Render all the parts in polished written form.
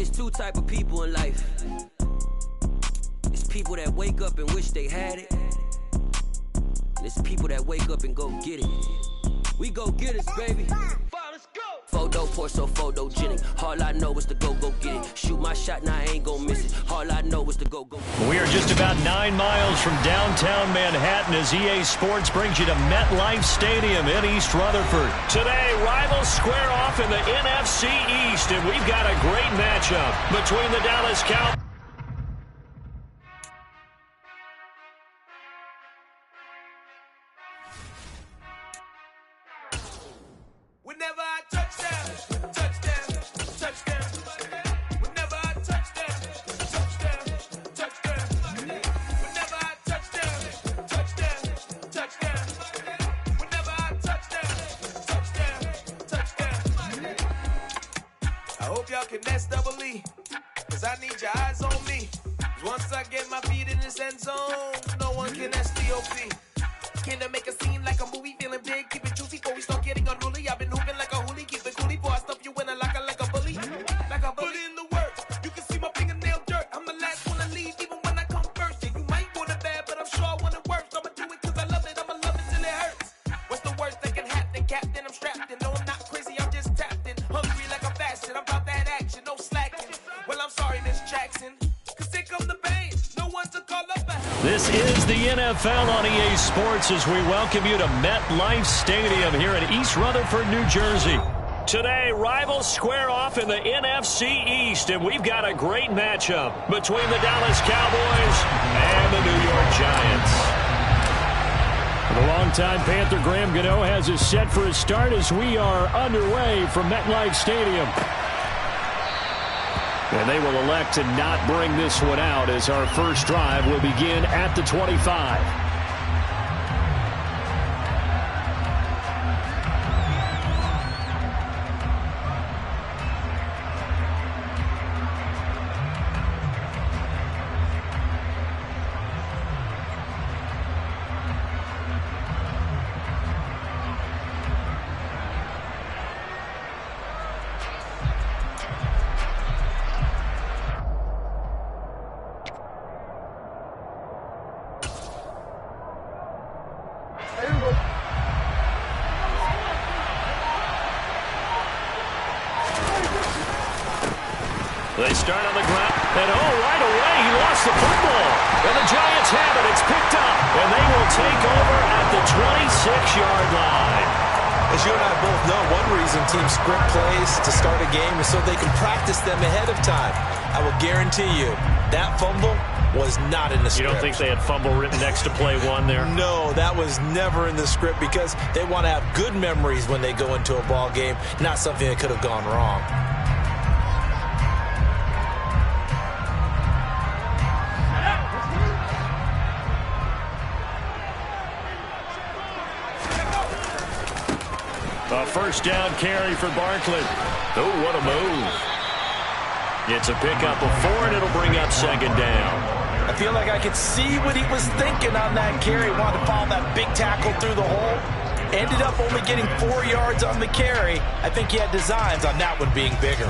it's two type of people in life. It's people that wake up and wish they had it. And it's people that wake up and go get it. We go get it, baby. Let's go. Photo pour so photogenic. All I know is to go get it. Shoot my shot, now I ain't gon' miss it. All I know is to go. We are just about 9 miles from downtown Manhattan as EA Sports brings you to MetLife Stadium in East Rutherford. Today, rivals square off in the NFC East, and we've got a great matchup between the Dallas Cowboys. Whenever I touchdown, touchdown, touchdown. Whenever I touchdown, touchdown, touchdown. Whenever I touchdown, touchdown, touchdown. Whenever I touchdown, touchdown. I hope y'all can nest double E, cause I need your eyes on me. Once I get my feet in this end zone, no one can STOP. Can I make a scene like a movie, feeling big, keep it juicy before we start getting unruly. I've been hooping like a hoolie, keep it coolie before I stuff you in a locker like a bully. Like a bully in the work, you can see my fingernail dirt. I'm the last one to leave, even when I come first. Yeah, you might want it bad, but I'm sure I want it worse. I'ma do it cause I love it, I'ma love it till it hurts. What's the worst that can happen, Captain? I'm strapped in, no I'm not crazy, I'm just tapped in. Hungry like I'm fasting, I'm about that action, no slacking. Well, I'm sorry, Miss Jackson, cause here come the pain, no one to call up a help. This is the NFL on EA Sports as we welcome you to MetLife Stadium here in East Rutherford, New Jersey. Today, rivals square off in the NFC East, and we've got a great matchup between the Dallas Cowboys and the New York Giants. The longtime Panther Graham Gano has us set for a start as we are underway from MetLife Stadium. And they will elect to not bring this one out as our first drive will begin at the 25. They start on the ground, and right away he lost the football. And the Giants have it. It's picked up, and they will take over at the 26-yard line. As you and I both know, one reason teams script plays to start a game is so they can practice them ahead of time. I will guarantee you that fumble was not in the script. You don't think they had fumble written next to play one there? No, that was never in the script because they want to have good memories when they go into a ball game, not something that could have gone wrong. A first down carry for Barkley. Oh, what a move. It's a pickup of 4, and it'll bring up second down. I feel like I could see what he was thinking on that carry. Wanted to follow that big tackle through the hole. Ended up only getting 4 yards on the carry. I think he had designs on that one being bigger.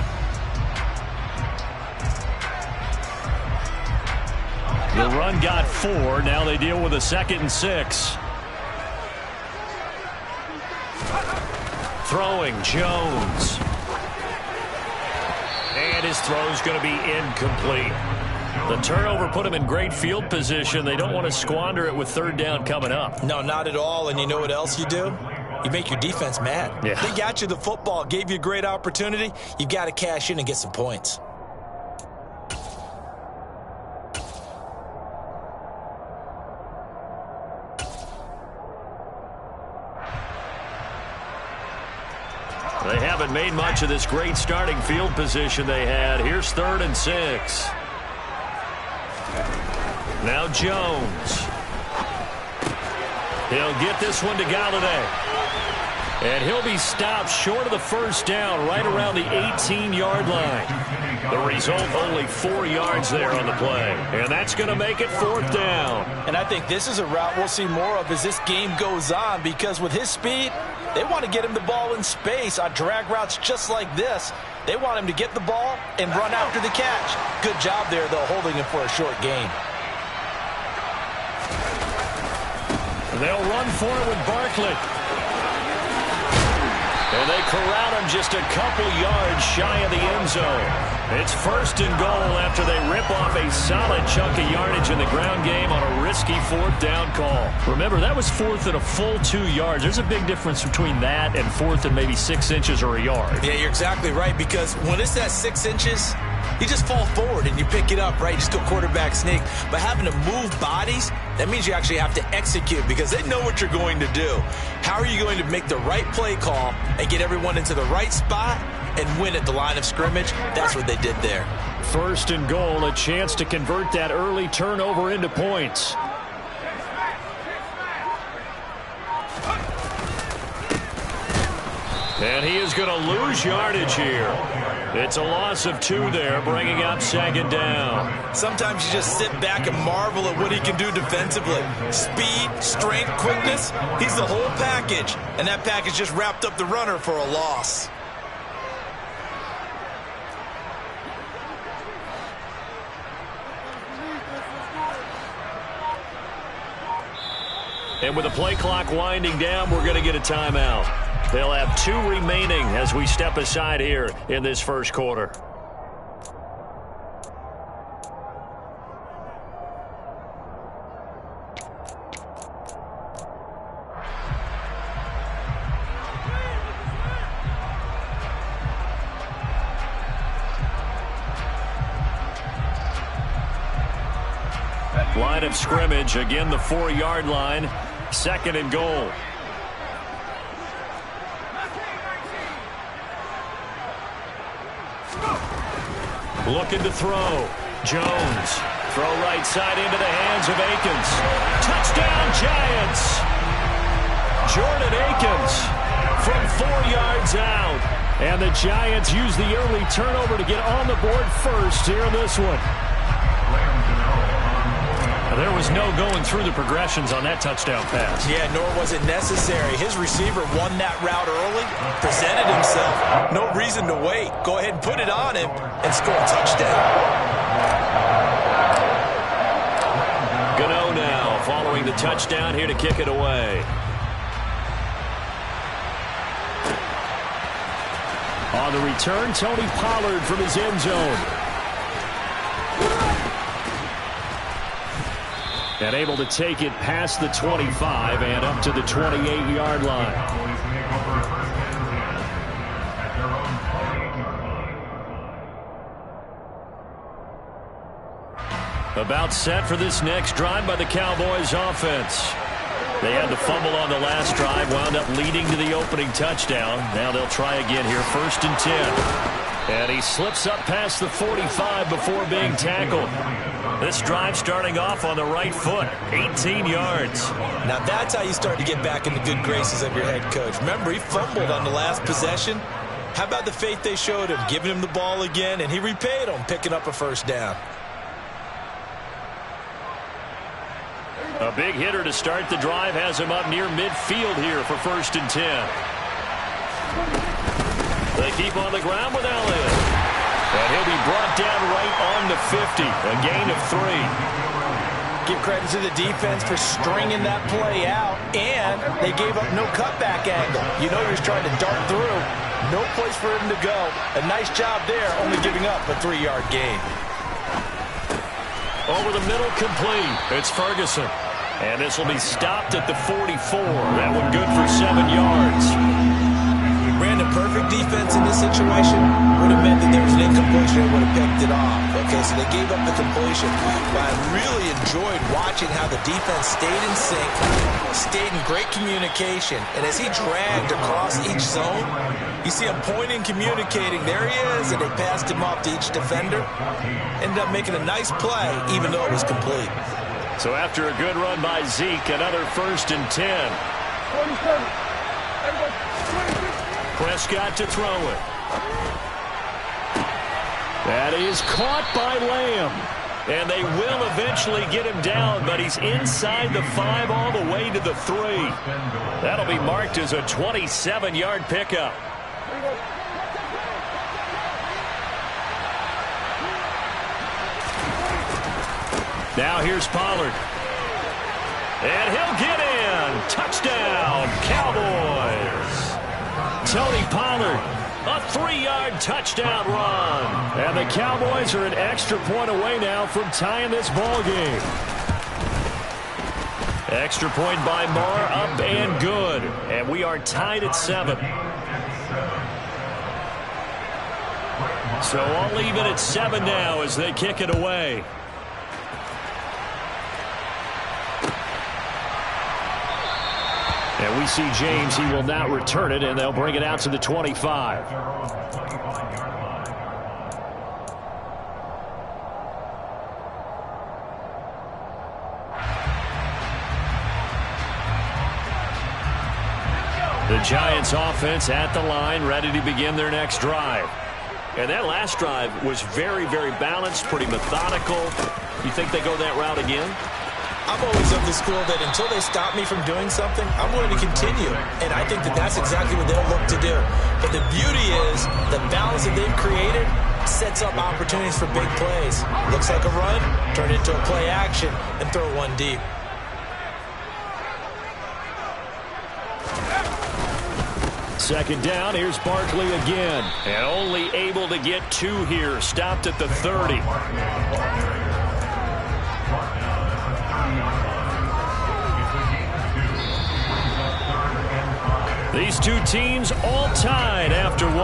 The run got 4. Now they deal with a 2nd and 6. Throwing Jones. And his throw's going to be incomplete. The turnover put him in great field position. They don't want to squander it with 3rd down coming up. No, not at all. And you know what else you do? You make your defense mad. Yeah. They got you the football, gave you a great opportunity. You've got to cash in and get some points. They haven't made much of this great starting field position they had. Here's 3rd and 6. Now Jones. He'll get this one to Galladay. And he'll be stopped short of the first down right around the 18-yard line. The result, only 4 yards there on the play. And that's going to make it 4th down. And I think this is a route we'll see more of as this game goes on, because with his speed, they want to get him the ball in space on drag routes just like this. They want him to get the ball and run after the catch. Good job there, though, holding him for a short gain. They'll run for it with Barkley. And they corral him just a couple yards shy of the end zone. It's 1st and goal after they rip off a solid chunk of yardage in the ground game on a risky 4th down call. Remember, that was 4th and a full 2 yards. There's a big difference between that and 4th and maybe 6 inches or a yard. Yeah, you're exactly right, because when it's that 6 inches, you just fall forward and you pick it up, right? You just go quarterback sneak. But having to move bodies, that means you actually have to execute, because they know what you're going to do. How are you going to make the right play call and get everyone into the right spot and win at the line of scrimmage? That's what they did there. 1st and goal, a chance to convert that early turnover into points. And he is going to lose yardage here. It's a loss of 2 there, bringing up 2nd down. Sometimes you just sit back and marvel at what he can do defensively. Speed, strength, quickness, he's the whole package. And that package just wrapped up the runner for a loss. And with the play clock winding down, we're going to get a timeout. They'll have 2 remaining as we step aside here in this first quarter. Line of scrimmage, again the 4-yard line, 2nd and goal. Looking to throw. Jones. Throw right side into the hands of Akins. Touchdown, Giants. Jordan Akins from 4 yards out. And the Giants use the early turnover to get on the board first here in this one. There was no going through the progressions on that touchdown pass. Yeah, nor was it necessary. His receiver won that route early, presented himself. No reason to wait. Go ahead and put it on him and score a touchdown. Gano now following the touchdown here to kick it away. On the return, Tony Pollard from his end zone. And able to take it past the 25 and up to the 28-yard line. About set for this next drive by the Cowboys offense. They had the fumble on the last drive, wound up leading to the opening touchdown. Now they'll try again here, 1st and 10. And he slips up past the 45 before being tackled. This drive starting off on the right foot, 18 yards. Now that's how you start to get back in the good graces of your head coach. Remember, he fumbled on the last possession. How about the faith they showed him, giving him the ball again, and he repaid them, picking up a 1st down. A big hitter to start the drive has him up near midfield here for 1st and 10. They keep on the ground with Elliott. And he'll be brought down right on the 50, a gain of 3. Give credit to the defense for stringing that play out, and they gave up no cutback angle. You know he was trying to dart through. No place for him to go. A nice job there, only giving up a 3-yard gain. Over the middle, complete. It's Ferguson. And this will be stopped at the 44. That one good for 7 yards. Ran a perfect defense in this situation. Would have meant that there was an incompletion and would have picked it off. Okay, so they gave up the completion. But I really enjoyed watching how the defense stayed in sync, stayed in great communication. And as he dragged across each zone, you see him pointing, communicating. There he is, and they passed him off to each defender. Ended up making a nice play, even though it was complete. So after a good run by Zeke, another 1st and 10. Prescott to throw it. That is caught by Lamb. And they will eventually get him down, but he's inside the 5 all the way to the 3. That'll be marked as a 27-yard pickup. Now here's Pollard. And he'll get in. Touchdown, Cowboys. Tony Pollard, a 3-yard touchdown run. And the Cowboys are an extra point away now from tying this ball game. Extra point by Marr, up and good. And we are tied at 7. So I'll leave it at 7 now as they kick it away. And we see James. He will not return it, and they'll bring it out to the 25. The Giants offense at the line, ready to begin their next drive. And that last drive was very, very balanced, pretty methodical. You think they go that route again? I'm always of the school that until they stop me from doing something, I'm going to continue. And I think that that's exactly what they'll look to do. But the beauty is the balance that they've created sets up opportunities for big plays. Looks like a run, turn it into a play action, and throw one deep. Second down, here's Barkley again. And only able to get 2 here. Stopped at the 30. These two teams all tied after 1.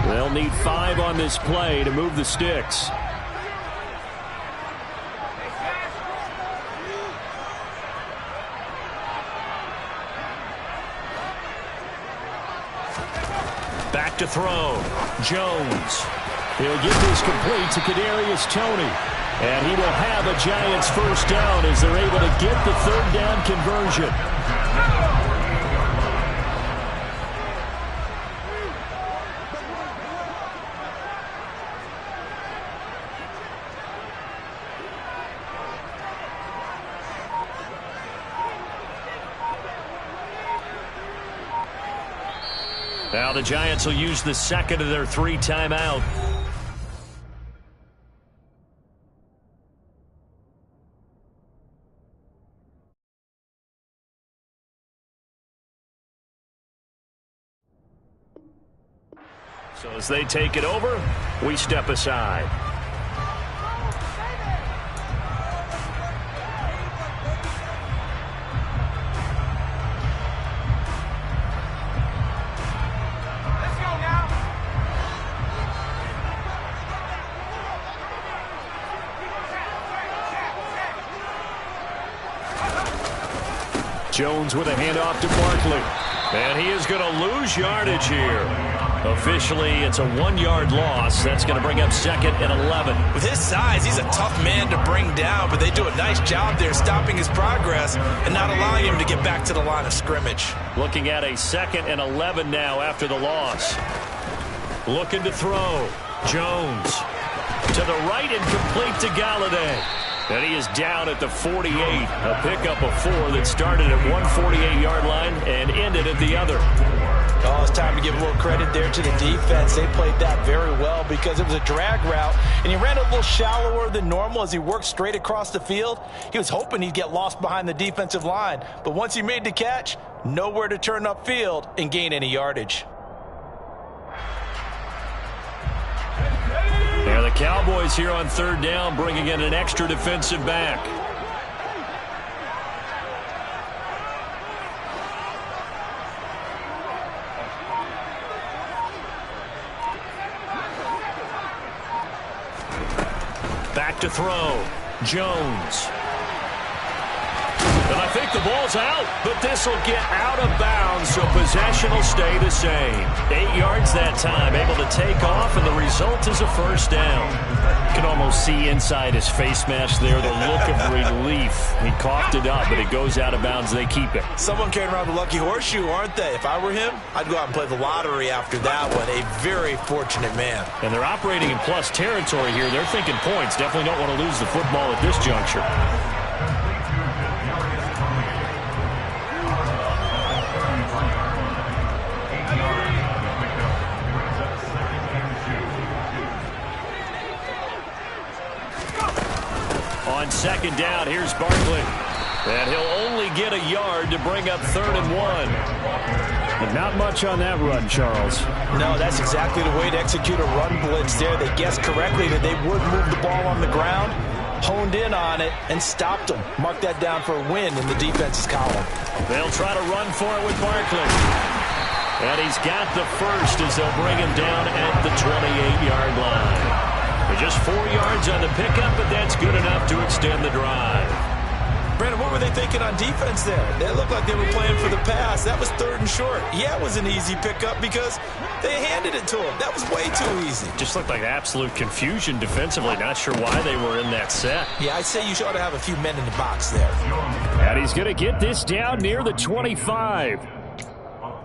They'll need 5 on this play to move the sticks. Back to throw. Jones. He'll get this complete to Kadarius Toney. And he will have a Giants first down as they're able to get the 3rd down conversion. Now the Giants will use the second of their 3 timeout. So as they take it over, we step aside. Jones with a handoff to Barkley. And he is going to lose yardage here. Officially, it's a 1-yard loss. That's going to bring up 2nd and 11. With his size, he's a tough man to bring down, but they do a nice job there stopping his progress and not allowing him to get back to the line of scrimmage. Looking at a 2nd and 11 now after the loss. Looking to throw. Jones to the right and complete to Galladay. And he is down at the 48. A pickup of 4 that started at 148-yard line and ended at the other. Oh, it's time to give a little credit there to the defense. They played that very well because it was a drag route, and he ran a little shallower than normal as he worked straight across the field. He was hoping he'd get lost behind the defensive line, but once he made the catch, nowhere to turn upfield and gain any yardage. Yeah, the Cowboys here on 3rd down, bringing in an extra defensive back. Back to throw. Jones. And I think The ball's out, but this will get out of bounds, so possession will stay the same. 8 yards that time, able to take off, and the result is a first down. You can almost see inside his face mask there the look of relief. He coughed it up, but it goes out of bounds. They keep it. Someone carrying around the lucky horseshoe, aren't they? If I were him, I'd go out and play the lottery after that one. A very fortunate man. And they're operating in plus territory here. They're thinking points. Definitely don't want to lose the football at this juncture. On second down, here's Barkley. And he'll only get a yard to bring up 3rd and 1. And not much on that run, Charles. No, that's exactly the way to execute a run blitz there. They guessed correctly that they would move the ball on the ground, honed in on it, and stopped them. Mark that down for a win in the defense's column. They'll try to run for it with Barkley. And he's got the first as they'll bring him down at the 28-yard line. Just 4 yards on the pickup, but that's good enough to extend the drive. Brandon, what were they thinking on defense there? They looked like they were playing for the pass. That was 3rd and short. Yeah, it was an easy pickup because they handed it to him. That was way too easy. Just looked like absolute confusion defensively. Not sure why they were in that set. Yeah, I'd say you ought to have a few men in the box there. And he's going to get this down near the 25.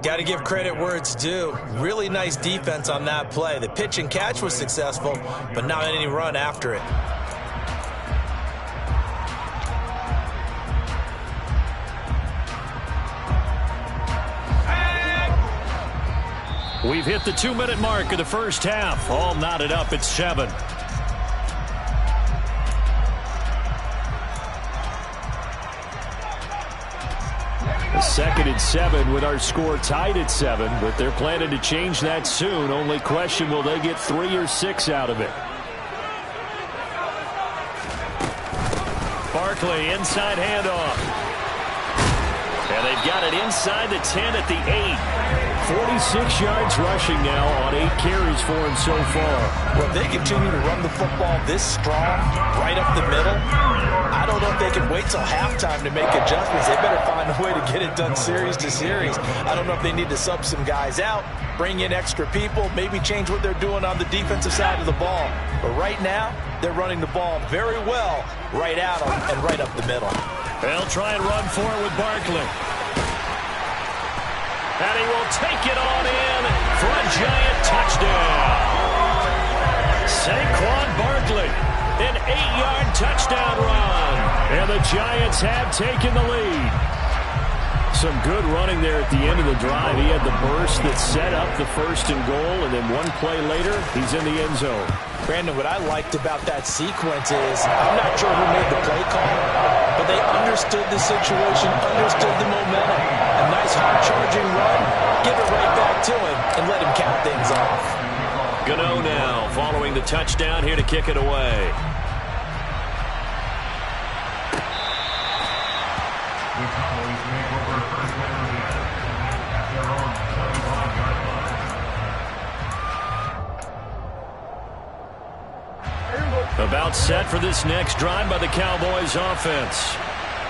Got to give credit where it's due. Really nice defense on that play. The pitch and catch was successful, but not any run after it. We've hit the 2-minute mark of the first half. All knotted up at 7. Second and 7 with our score tied at 7, but they're planning to change that soon. Only question, will they get 3 or 6 out of it? Barkley, inside handoff. And they've got it inside the 10 at the 8. 46 yards rushing now on 8 carries for him so far. Well, if they continue to run the football this strong, right up the middle, I don't know if they can wait till halftime to make adjustments. They better find a way to get it done series to series. I don't know if they need to sub some guys out, bring in extra people, maybe change what they're doing on the defensive side of the ball. But right now, they're running the ball very well right at them and right up the middle. They'll try and run for it with Barkley. And he will take it on in for a giant touchdown. Saquon Barkley, an 8-yard touchdown run. And the Giants have taken the lead. Some good running there at the end of the drive. He had the burst that set up the 1st and goal, and then one play later, he's in the end zone. Brandon, what I liked about that sequence is, I'm not sure who made the play call, but they understood the situation, understood the momentum. A nice hard-charging run, give it right back to him, and let him cap things off. Gano now, following the touchdown, here to kick it away. About set for this next drive by the Cowboys offense.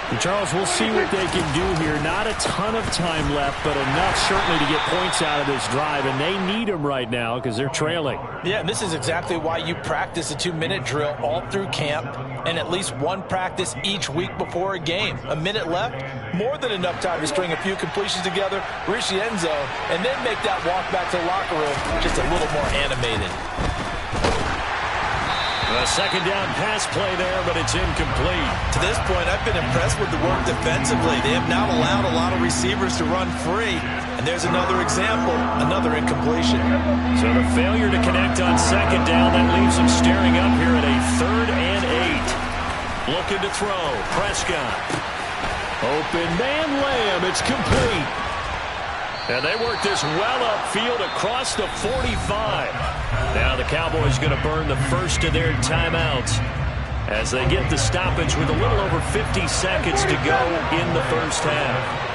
And Charles, we'll see what they can do here. Not a ton of time left, but enough certainly to get points out of this drive, and they need them right now because they're trailing. Yeah, and this is exactly why you practice a 2-minute drill all through camp and at least one practice each week before a game. A minute left, more than enough time to string a few completions together, reach the end zone, and then make that walk back to the locker room just a little more animated. A second down pass play there, but it's incomplete. To this point, I've been impressed with the work defensively. They have not allowed a lot of receivers to run free. And there's another example, another incompletion. So the failure to connect on second down, that leaves them staring up here at a 3rd and 8. Looking to throw. Prescott. Open man, Lamb. It's complete. And they work this well upfield across the 45. Now the Cowboys going to burn the first of their timeouts as they get the stoppage with a little over 50 seconds to go in the first half.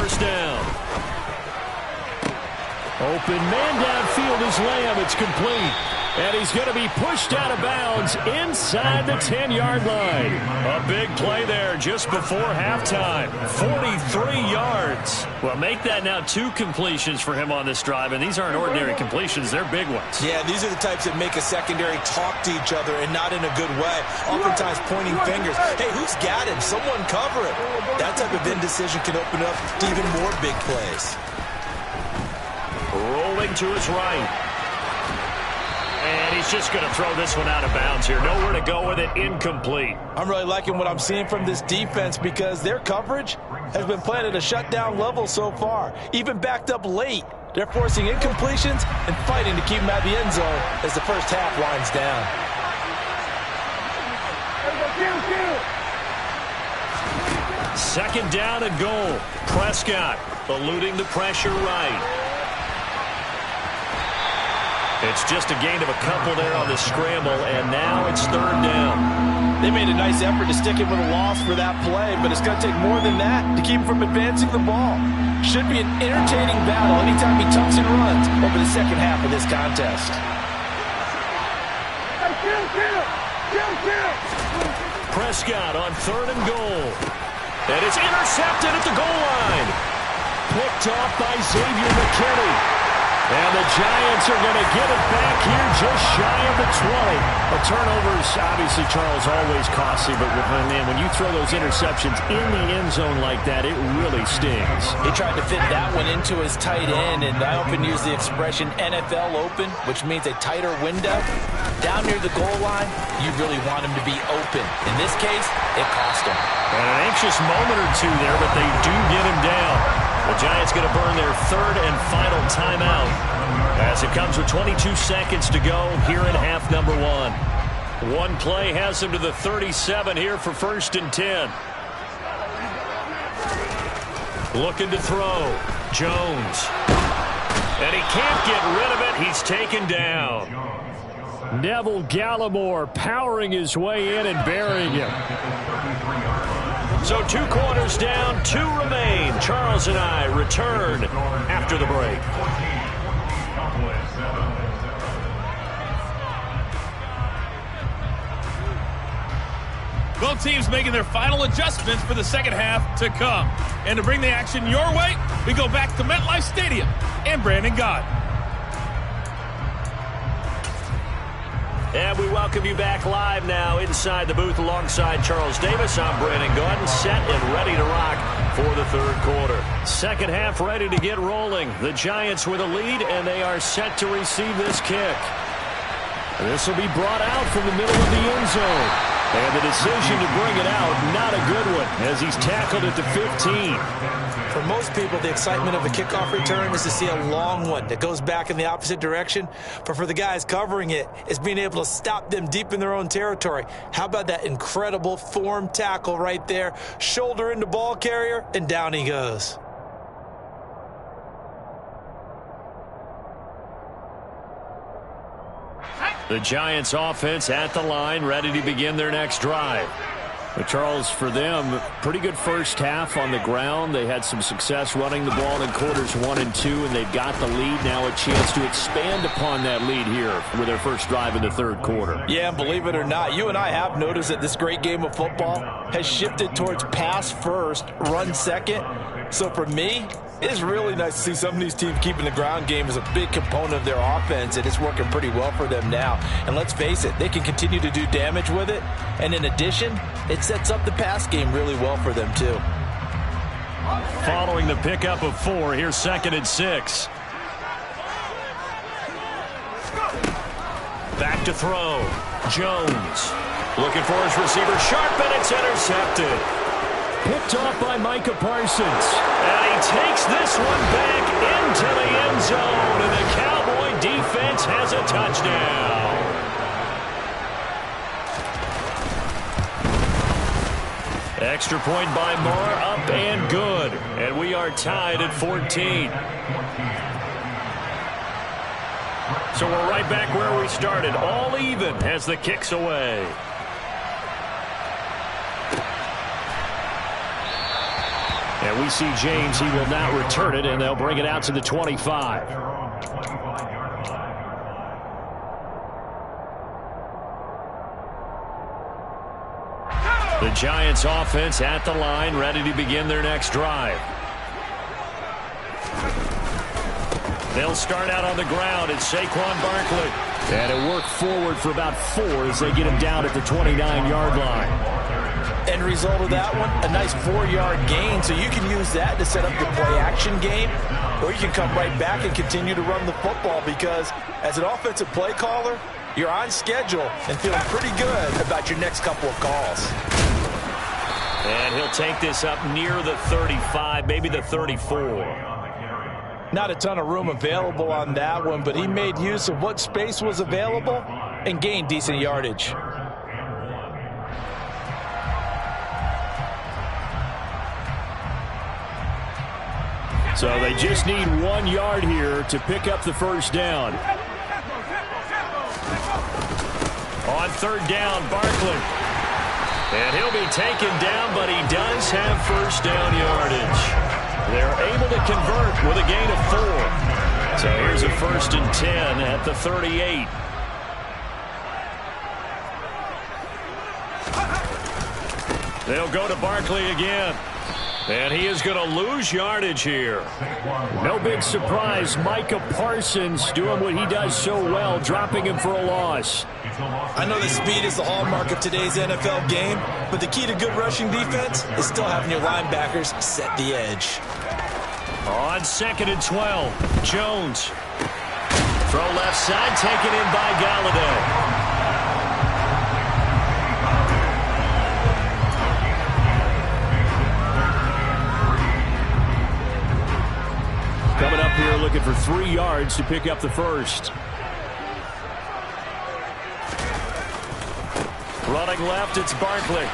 first down. Open man downfield is Lamb. It's complete. And he's going to be pushed out of bounds inside the 10-yard line. A big play there just before halftime. 43 yards. Well, make that now 2 completions for him on this drive, and these aren't ordinary completions. They're big ones. Yeah, these are the types that make a secondary talk to each other and not in a good way. Oftentimes pointing fingers. Hey, who's got him? Someone cover it. That type of indecision can open up to even more big plays. Rolling to his right. And he's just going to throw this one out of bounds here. Nowhere to go with it. Incomplete. I'm really liking what I'm seeing from this defense because their coverage has been playing at a shutdown level so far. Even backed up late. They're forcing incompletions and fighting to keep them out of the end zone as the first half winds down. Second down and goal. Prescott eluding the pressure right. It's just a gain of a couple there on the scramble, and now it's third down. They made a nice effort to stick him with a loss for that play, but it's going to take more than that to keep him from advancing the ball. Should be an entertaining battle anytime he tucks and runs over the second half of this contest. Prescott on third and goal. And it's intercepted at the goal line. Picked off by Xavier McKinney. And the Giants are going to get it back here just shy of the 20. A turnover's obviously, Charles, always costly, but man, when you throw those interceptions in the end zone like that, it really stings. He tried to fit that one into his tight end, and I often use the expression NFL open, which means a tighter window. Down near the goal line, you really want him to be open. In this case, it cost him. And an anxious moment or two there, but they do get him down. The Giants going to burn their third and final timeout as it comes with 22 seconds to go here in half number 1. One play has them to the 37 here for 1st and 10. Looking to throw. Jones. And he can't get rid of it. He's taken down. Neville Gallimore powering his way in and burying him. So 2 quarters down, 2 remain. Charles and I return after the break. Both teams making their final adjustments for the second half to come. And to bring the action your way, we go back to MetLife Stadium and Brandon Gaudin. And we welcome you back live now inside the booth alongside Charles Davis. I'm Brandon Gaudin, set and ready to rock for the third quarter. Second half ready to get rolling. The Giants with a lead, and they are set to receive this kick. This will be brought out from the middle of the end zone. And the decision to bring it out, not a good one, as he's tackled at the 15. For most people, the excitement of a kickoff return is to see a long one that goes back in the opposite direction. But for the guys covering it, it's being able to stop them deep in their own territory. How about that incredible form tackle right there? Shoulder into ball carrier, and down he goes. The Giants offense at the line, ready to begin their next drive. But Charles, for them, pretty good first half on the ground. They had some success running the ball in quarters 1 and 2, and they've got the lead. Now a chance to expand upon that lead here with their first drive in the third quarter. Yeah, and believe it or not, you and I have noticed that this great game of football has shifted towards pass first, run second. So for me, it's really nice to see some of these teams keeping the ground game as a big component of their offense, and it's working pretty well for them now. And let's face it, they can continue to do damage with it. And in addition, it sets up the pass game really well for them, too. Following the pickup of 4, here's 2nd and 6. Back to throw. Jones. Looking for his receiver. Sharp, and it's intercepted. Picked off by Micah Parsons. And he takes this one back into the end zone. And the Cowboy defense has a touchdown. Extra point by Moore, up and good. And we are tied at 14. So we're right back where we started. All even as the kick's away. And we see James. He will not return it, and they'll bring it out to the 25. The Giants offense at the line, ready to begin their next drive. They'll start out on the ground. It's Saquon Barkley. And it worked forward for about 4 as they get him down at the 29-yard line. End result of that one, a nice 4-yard gain. So you can use that to set up your play-action game, or you can come right back and continue to run the football because as an offensive play caller, you're on schedule and feeling pretty good about your next couple of calls. And he'll take this up near the 35, maybe the 34. Not a ton of room available on that one, but he made use of what space was available and gained decent yardage. So they just need 1 yard here to pick up the first down. On third down, Barkley. And he'll be taken down, but he does have first down yardage. They're able to convert with a gain of 4. So here's a 1st and 10 at the 38. They'll go to Barkley again. And he is going to lose yardage here. No big surprise. Micah Parsons doing what he does so well, dropping him for a loss. I know that speed is the hallmark of today's NFL game, but the key to good rushing defense is still having your linebackers set the edge. On 2nd and 12, Jones. Throw left side, taken in by Galladay. Coming up here looking for 3 yards to pick up the first. Running left, it's Barkley.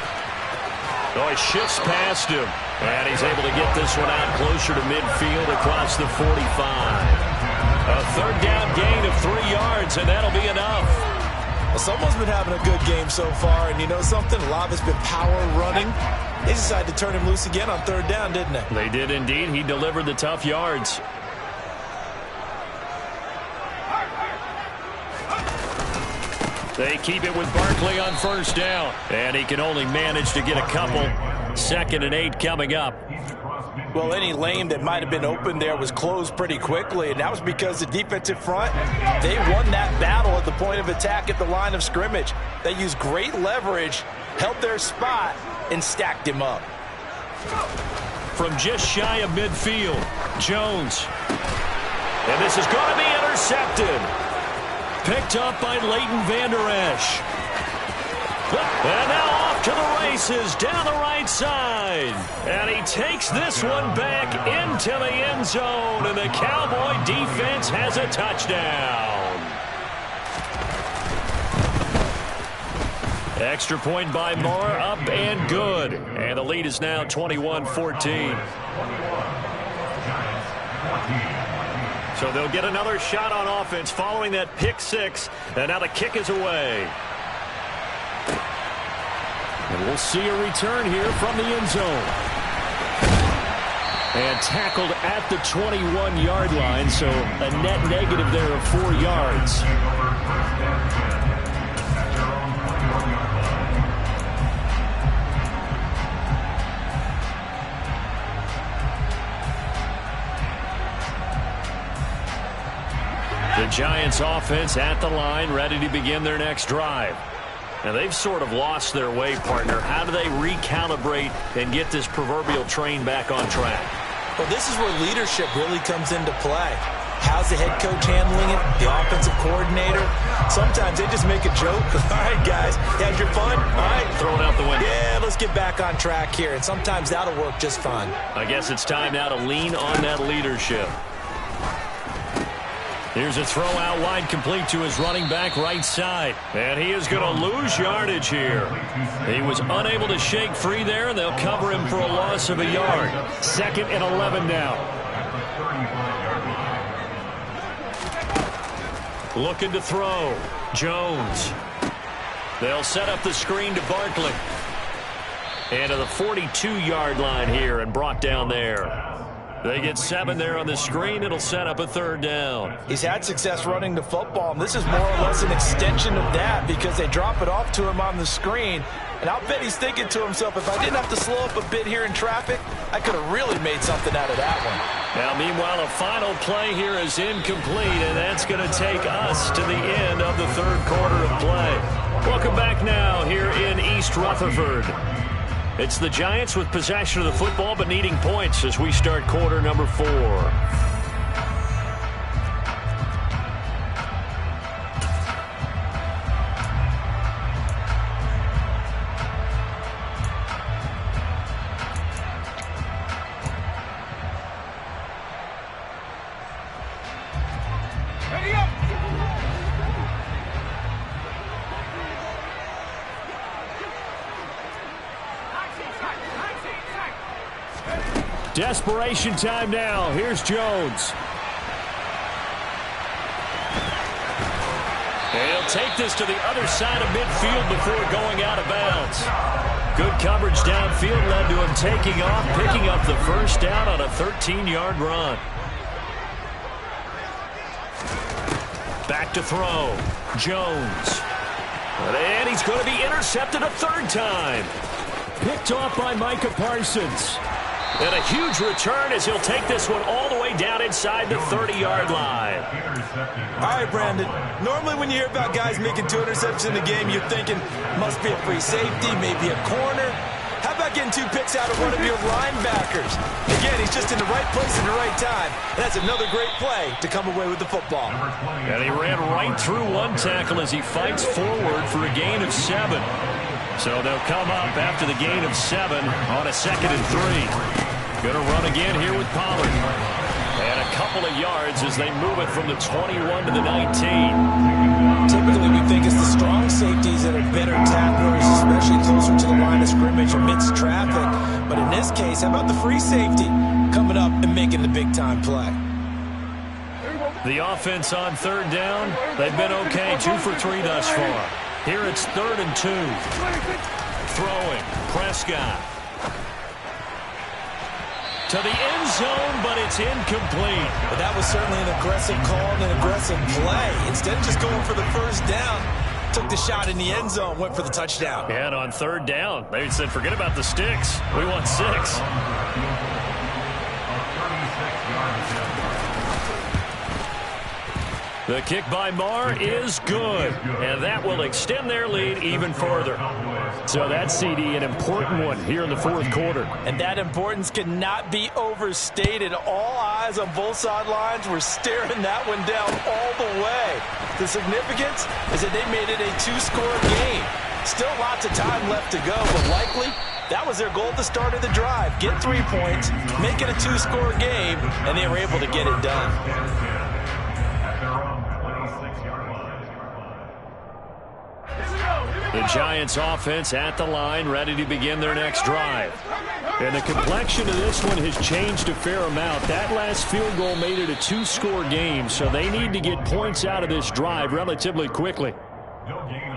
Oh, he shifts past him. And he's able to get this one out closer to midfield across the 45. A third down gain of 3 yards, and that'll be enough. Well, someone's been having a good game so far, and you know something? A lot of it's been power running. They decided to turn him loose again on third down, didn't they? They did indeed. He delivered the tough yards. They keep it with Barkley on first down. And he can only manage to get a couple. 2nd and 8 coming up. Well, any lane that might have been open there was closed pretty quickly, and that was because the defensive front, they won that battle at the point of attack at the line of scrimmage. They used great leverage, held their spot, and stacked him up. From just shy of midfield, Jones. And this is going to be intercepted. Picked up by Leighton Vander Esch. And now off to the races down the right side. And he takes this one back into the end zone. And the Cowboy defense has a touchdown. Extra point by Moore, up and good. And the lead is now 21-14. So they'll get another shot on offense following that pick 6. And now the kick is away. And we'll see a return here from the end zone. And tackled at the 21-yard line, so a net negative there of 4 yards. The Giants offense at the line, ready to begin their next drive. Now, they've sort of lost their way, partner. How do they recalibrate and get this proverbial train back on track? Well, this is where leadership really comes into play. How's the head coach handling it? The offensive coordinator? Sometimes they just make a joke. All right, guys, you had your fun? All right. Throw it out the window. Yeah, let's get back on track here. And sometimes that'll work just fine. I guess it's time now to lean on that leadership. Here's a throw out wide, complete to his running back right side. And he is going to lose yardage here. He was unable to shake free there, and they'll cover him for a loss of a yard. 2nd and 11 now. Looking to throw. Jones. They'll set up the screen to Barkley. And to the 42-yard line here and brought down there. They get 7 there on the screen. It'll set up a 3rd down. He's had success running the football, and this is more or less an extension of that because they drop it off to him on the screen. And I'll bet he's thinking to himself, if I didn't have to slow up a bit here in traffic, I could have really made something out of that one. Now, meanwhile, a final play here is incomplete, and that's going to take us to the end of the 3rd quarter of play. Welcome back now here in East Rutherford. It's the Giants with possession of the football but needing points as we start quarter number 4. Desperation time now. Here's Jones. And he'll take this to the other side of midfield before going out of bounds. Good coverage downfield led to him taking off, picking up the 1st down on a 13-yard run. Back to throw. Jones. And he's going to be intercepted a 3rd time. Picked off by Micah Parsons. And a huge return as he'll take this one all the way down inside the 30-yard line. All right, Brandon. Normally when you hear about guys making 2 interceptions in the game, you're thinking, must be a free safety, maybe a corner. How about getting 2 picks out of one of your linebackers? Again, he's just in the right place at the right time. And that's another great play to come away with the football. And he ran right through one tackle as he fights forward for a gain of 7. So they'll come up after the gain of 7 on a 2nd and 3. Going to run again here with Pollard. And a couple of yards as they move it from the 21 to the 19. Typically, we think it's the strong safeties that are better tacklers, especially closer to the line of scrimmage amidst traffic. But in this case, how about the free safety coming up and making the big-time play? The offense on 3rd down, they've been okay, 2 for 3 thus far. Here it's 3rd and 2. Throwing, Prescott. To the end zone, but it's incomplete. But that was certainly an aggressive call and an aggressive play. Instead of just going for the 1st down, took the shot in the end zone, went for the touchdown. And on 3rd down, they said, forget about the sticks. We want 6. The kick by Marr is good, and that will extend their lead even further. So that CD, an important one here in the 4th quarter. And that importance cannot be overstated. All eyes on both sidelines were staring that one down all the way. The significance is that they made it a 2-score game. Still lots of time left to go, but likely that was their goal at the start of the drive. Get 3 points, make it a 2-score game, and they were able to get it done. The Giants offense at the line, ready to begin their next drive. And the complexion of this one has changed a fair amount. That last field goal made it a 2-score game, so they need to get points out of this drive relatively quickly.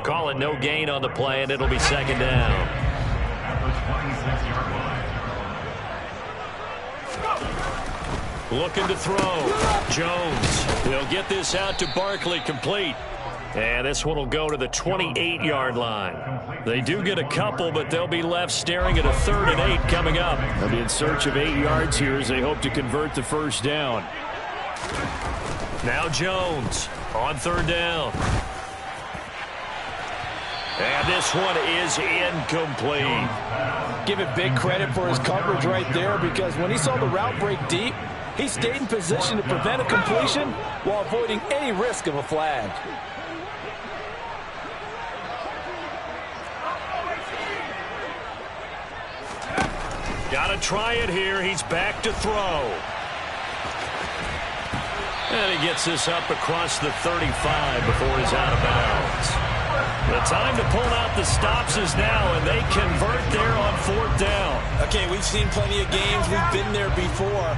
Call it no gain on the play, and it'll be 2nd down. Looking to throw. Jones. He'll get this out to Barkley, complete. And this one will go to the 28-yard line. They do get a couple, but they'll be left staring at a 3rd and 8 coming up. They'll be in search of 8 yards here as they hope to convert the 1st down. Now Jones on 3rd down. And this one is incomplete. Give it big credit for his coverage right there, because when he saw the route break deep, he stayed in position to prevent a completion while avoiding any risk of a flag. Got to try it here. He's back to throw. And he gets this up across the 35 before he's out of bounds. The time to pull out the stops is now, and they convert there on 4th down. Okay, we've seen plenty of games. We've been there before.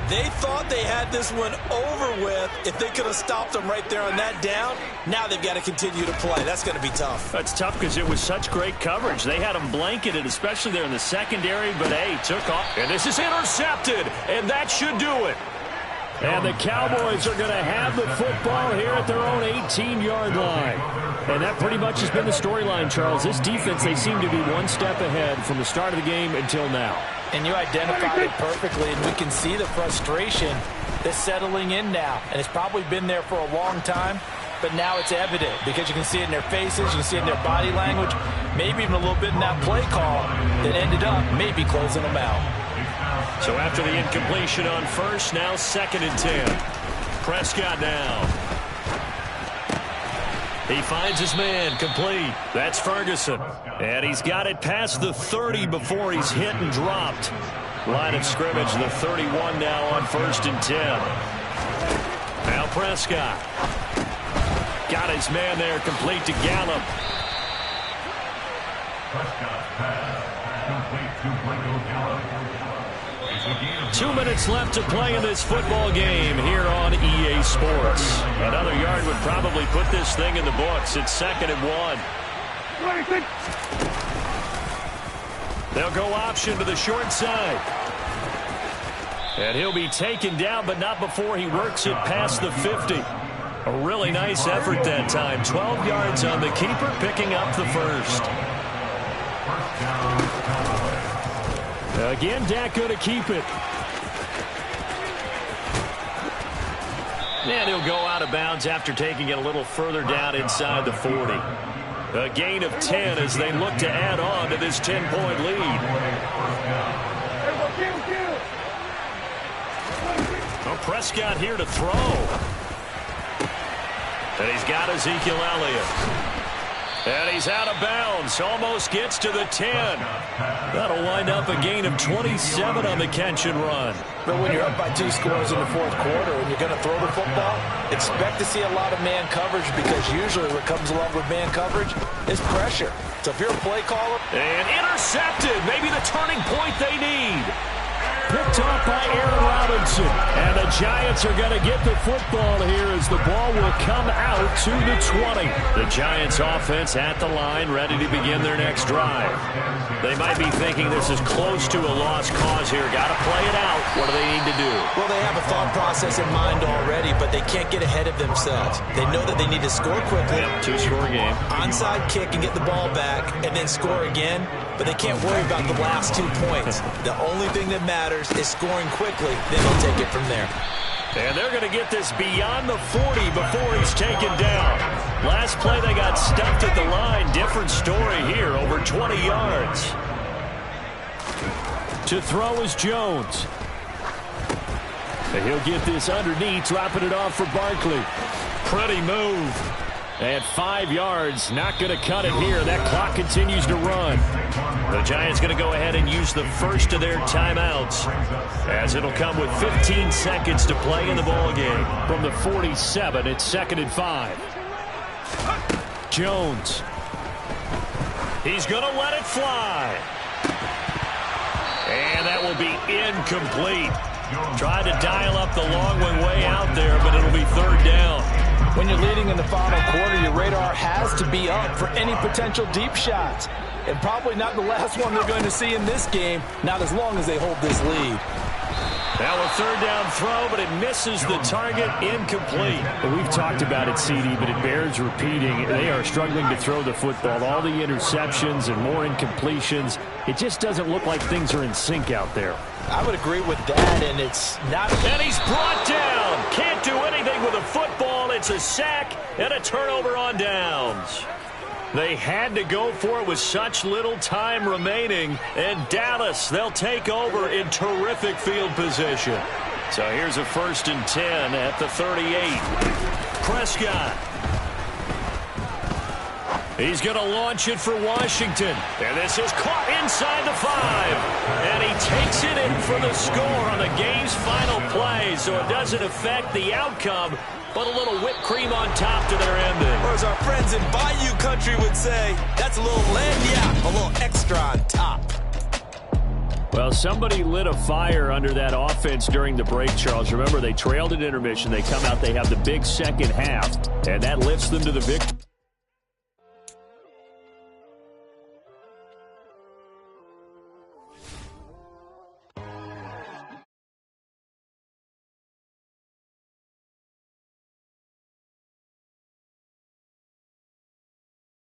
They thought they had this one over with if they could have stopped them right there on that down. Now they've got to continue to play. That's going to be tough. That's tough because it was such great coverage. They had them blanketed, especially there in the secondary, but, hey, took off. And this is intercepted, and that should do it. And the Cowboys are going to have the football here at their own 18-yard line. And that pretty much has been the storyline, Charles. This defense, they seem to be one step ahead from the start of the game until now. And you identified it perfectly, and we can see the frustration that's settling in now. And it's probably been there for a long time, but now it's evident because you can see it in their faces, you can see it in their body language, maybe even a little bit in that play call that ended up maybe closing them out. So after the incompletion on first, now 2nd and 10. Prescott now. He finds his man complete. That's Ferguson. And he's got it past the 30 before he's hit and dropped. Line of scrimmage, the 31 now on 1st and 10. Now Prescott. Got his man there complete to Gallup. Prescott pass complete to Michael Gallup. 2 minutes left to play in this football game here on EA Sports. Another yard would probably put this thing in the books. It's 2nd and 1. They'll go option to the short side. And he'll be taken down, but not before he works it past the 50. A really nice effort that time. 12 yards on the keeper, picking up the first. Again, Dak going to keep it. And he'll go out of bounds after taking it a little further down inside the 40. A gain of 10 as they look to add on to this 10-point lead. Well, Prescott here to throw. And he's got Ezekiel Elliott. And he's out of bounds. Almost gets to the 10. That'll wind up a gain of 27 on the catch and run. But when you're up by 2 scores in the 4th quarter and you're going to throw the football, expect to see a lot of man coverage because usually what comes along with man coverage is pressure. So if you're a play caller. And intercepted. Maybe the turning point they need. Picked off by Aaron Robinson. And the Giants are going to get the football here as the ball will come out to the 20. The Giants offense at the line, ready to begin their next drive. They might be thinking this is close to a lost cause here. Got to play it out. What do they need to do? Well, they have a thought process in mind already, but they can't get ahead of themselves. They know that they need to score quickly. Yep, 2-score game. Onside kick and get the ball back and then score again. But they can't worry about the last 2 points. The only thing that matters is scoring quickly. Then they'll take it from there. And they're going to get this beyond the 40 before he's taken down. Last play they got stuffed at the line. Different story here, over 20 yards. To throw is Jones. And he'll get this underneath, dropping it off for Barkley. Pretty move. At 5 yards, not going to cut it here. That clock continues to run. The Giants going to go ahead and use the first of their timeouts, as it'll come with 15 seconds to play in the ball game. From the 47, it's 2nd and 5. Jones. He's going to let it fly. And that will be incomplete. Tried to dial up the long one way out there, but it'll be 3rd down. When you're leading in the final quarter, your radar has to be up for any potential deep shots. And probably not the last one they're going to see in this game, not as long as they hold this lead. Now a 3rd down throw, but it misses the target, incomplete. Well, we've talked about it, CD, but it bears repeating. They are struggling to throw the football. All the interceptions and more incompletions. It just doesn't look like things are in sync out there. I would agree with that, and it's not. And he's brought down. Can't do anything with a football. It's a sack and a turnover on downs. They had to go for it with such little time remaining. And Dallas, they'll take over in terrific field position. So here's a 1st and 10 at the 38. Prescott. He's going to launch it for Washington. And this is caught inside the 5. And he takes it in for the score on the game's final play. So it doesn't affect the outcome, but a little whipped cream on top to their ending. Or as our friends in Bayou Country would say, that's a little lagniappe, a little extra on top. Well, somebody lit a fire under that offense during the break, Charles. Remember, they trailed at intermission. They come out, they have the big second half, and that lifts them to the victory.